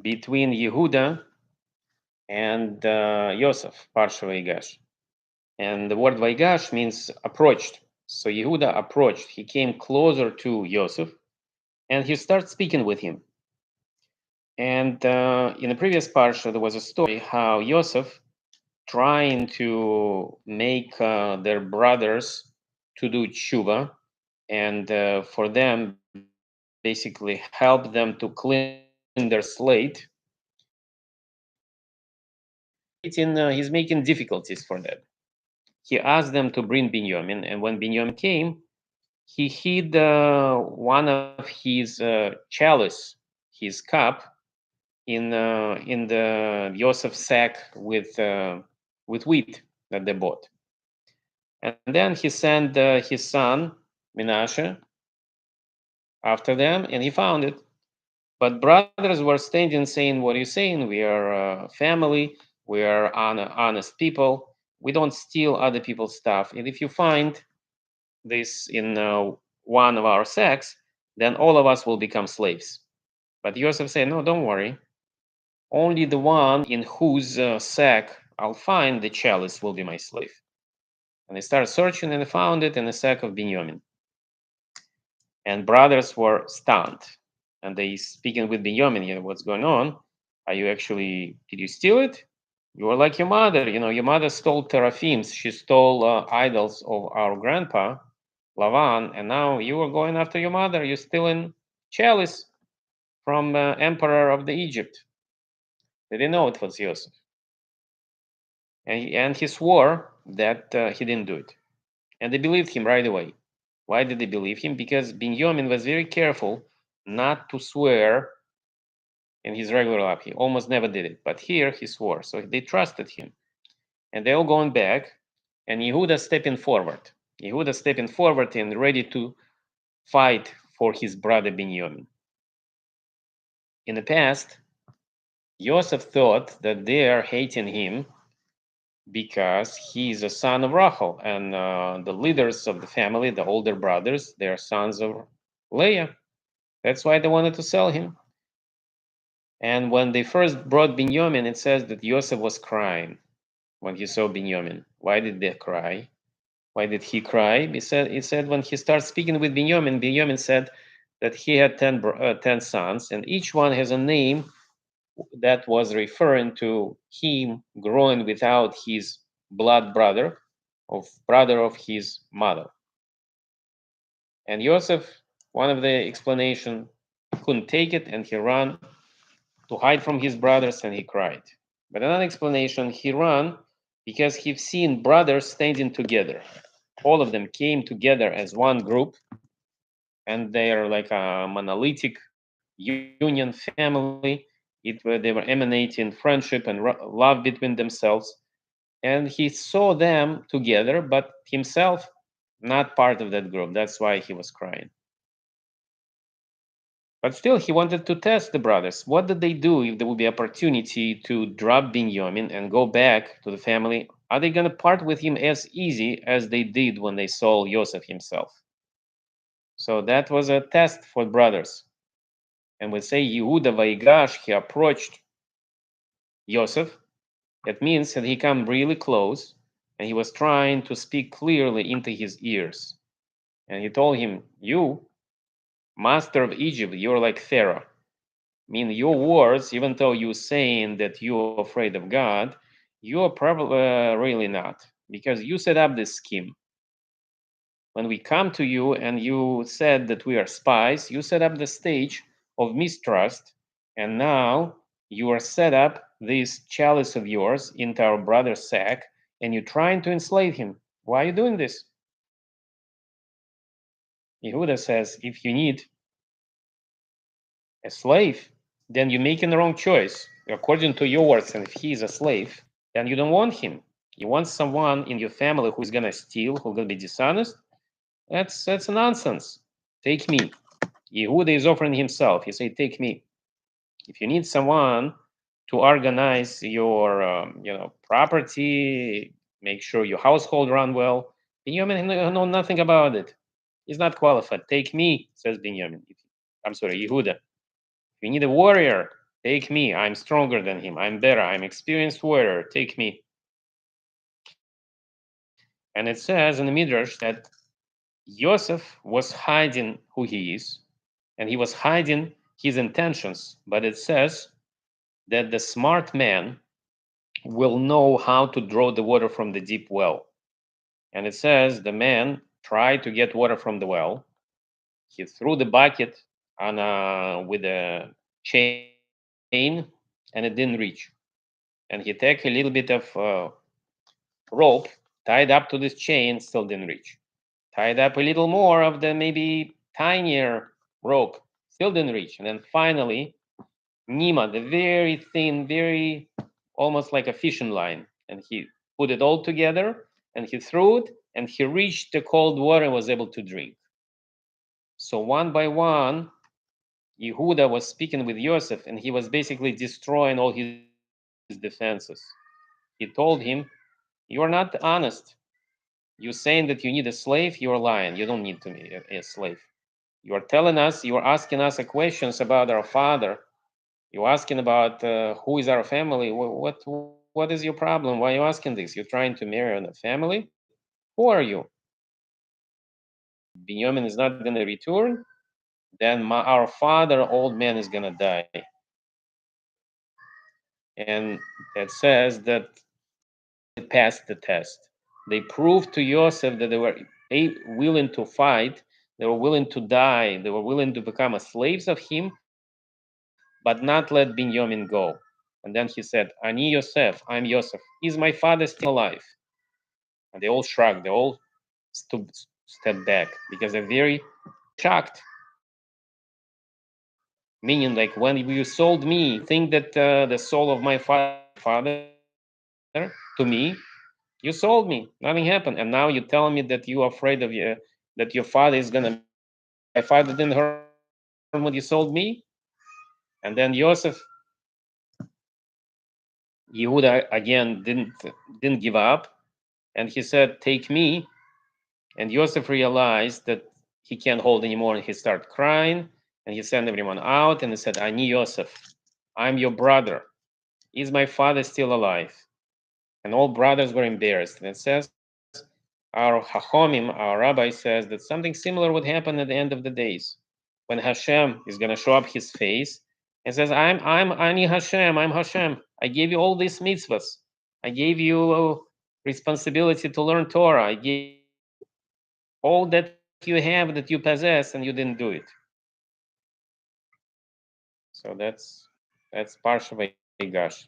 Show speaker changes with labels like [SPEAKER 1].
[SPEAKER 1] between Yehuda and Joseph, Parsha Vaigash. And the word Vaigash means approached. So Yehuda approached. He came closer to Joseph, and he started speaking with him. And in the previous parsha, there was a story how Joseph trying to make their brothers to do tshuva, and for them basically help them to clean their slate. He's making difficulties for that. He asked them to bring Binyamin, and when Binyamin came, he hid one of his chalice, his cup, in the Yosef sack with wheat that they bought. And then he sent his son Menashe after them, and he found it. But brothers were standing saying, "What are you saying? We are family. We are honest people. We don't steal other people's stuff. And if you find this in one of our sacks, then all of us will become slaves." But Yosef said, "No, don't worry. Only the one in whose sack I'll find the chalice will be my slave." And they started searching, and they found it in the sack of Binyamin. And brothers were stunned. And they speaking with Binyamin, what's going on? Did you steal it? You are like your mother. Your mother stole teraphims. She stole idols of our grandpa, Lavan, and now you are going after your mother. You're stealing chalice from emperor of the Egypt. They didn't know it was Joseph. And he swore that he didn't do it. And they believed him right away. Why did they believe him? Because Binyamin was very careful not to swear in his regular life. He almost never did it. But here he swore. So they trusted him. And they all going back. And Yehuda stepping forward. Yehuda stepping forward and ready to fight for his brother Binyamin. In the past, Joseph thought that they are hating him because he is a son of Rachel, and the leaders of the family, the older brothers, they are sons of Leah. That's why they wanted to sell him. And when they first brought Binyamin, it says that Joseph was crying when he saw Binyamin. Why did they cry? Why did he cry? He said when he started speaking with Binyamin, Binyamin said that he had 10 sons, and each one has a name that was referring to him growing without his blood brother of his mother. And Joseph, one of the explanation, couldn't take it, and he ran to hide from his brothers, and he cried. But another explanation, he ran because he'd seen brothers standing together. All of them came together as one group, and they are like a monolithic union family. They were emanating friendship and love between themselves. And he saw them together, but himself not part of that group. That's why he was crying. But still, he wanted to test the brothers. What did they do if there would be opportunity to drop Binyamin and go back to the family? Are they going to part with him as easy as they did when they saw Joseph himself? So that was a test for brothers. And we say Yehuda Vaigash, he approached Joseph. That means that he came really close, and he was trying to speak clearly into his ears. And he told him, "You, master of Egypt, you're like Pharaoh. I mean, your words, even though you're saying that you're afraid of God, you're probably really not, because you set up this scheme. When we come to you and you said that we are spies, you set up the stage of mistrust, and now you are set up this chalice of yours into our brother's sack, and you're trying to enslave him. Why are you doing this?" Yehuda says, if you need a slave, then you're making the wrong choice. According to your words, and if he is a slave, then you don't want him. You want someone in your family who's going to steal, who's going to be dishonest. That's nonsense. Take me. Yehuda is offering himself. He said, take me. If you need someone to organize your property, make sure your household run well, Binyamin know nothing about it. He's not qualified. Take me, says Binyamin. I'm sorry, Yehuda. If you need a warrior, Take me. I'm stronger than him. I'm better. I'm experienced warrior. Take me. And it says in the Midrash that Joseph was hiding who he is, and he was hiding his intentions. But it says that the smart man will know how to draw the water from the deep well. And it says the man tried to get water from the well. He threw the bucket on with a chain, and it didn't reach. And he took a little bit of rope, tied up to this chain, still didn't reach. Tied up a little more of the maybe tinier rope, still didn't reach. And then finally, Nima, the very thin, very almost like a fishing line, and he put it all together and he threw it and he reached the cold water and was able to drink. So one by one, Yehuda was speaking with Joseph and he was basically destroying all his defenses. He told him, "You are not honest. You're saying that you need a slave, you're lying. You don't need to be a slave. You are telling us, you are asking us questions about our father. You're asking about who is our family. What is your problem? Why are you asking this? You're trying to marry a family? Who are you? Binyamin is not going to return. Then our father, old man, is going to die." And that says that passed the test. They proved to Joseph that they were willing to fight, they were willing to die, they were willing to become slaves of him, but not let Binyamin go. And then he said, Ani Yosef, I'm Yosef. Is my father still alive? And they all shrugged, they all stepped back because they're very shocked. Meaning, like, when you sold me, think that the soul of my father to me, you sold me. Nothing happened. And now you tell me that you're afraid of that your father is going to marry a family. My father didn't hurt when you sold me. And then Yehuda again didn't give up. And he said, take me. And Joseph realized that he can't hold anymore. And he started crying. And he sent everyone out. And he said, Ani Joseph, I'm your brother. Is my father still alive? And all brothers were embarrassed. And it says, our Hachomim, our rabbi, says that something similar would happen at the end of the days, when Hashem is going to show up his face and says, I'm Ani Hashem, I'm Hashem. I gave you all these mitzvahs. I gave you responsibility to learn Torah. I gave you all that you have, that you possess, and you didn't do it. So that's Parsha Vayigash.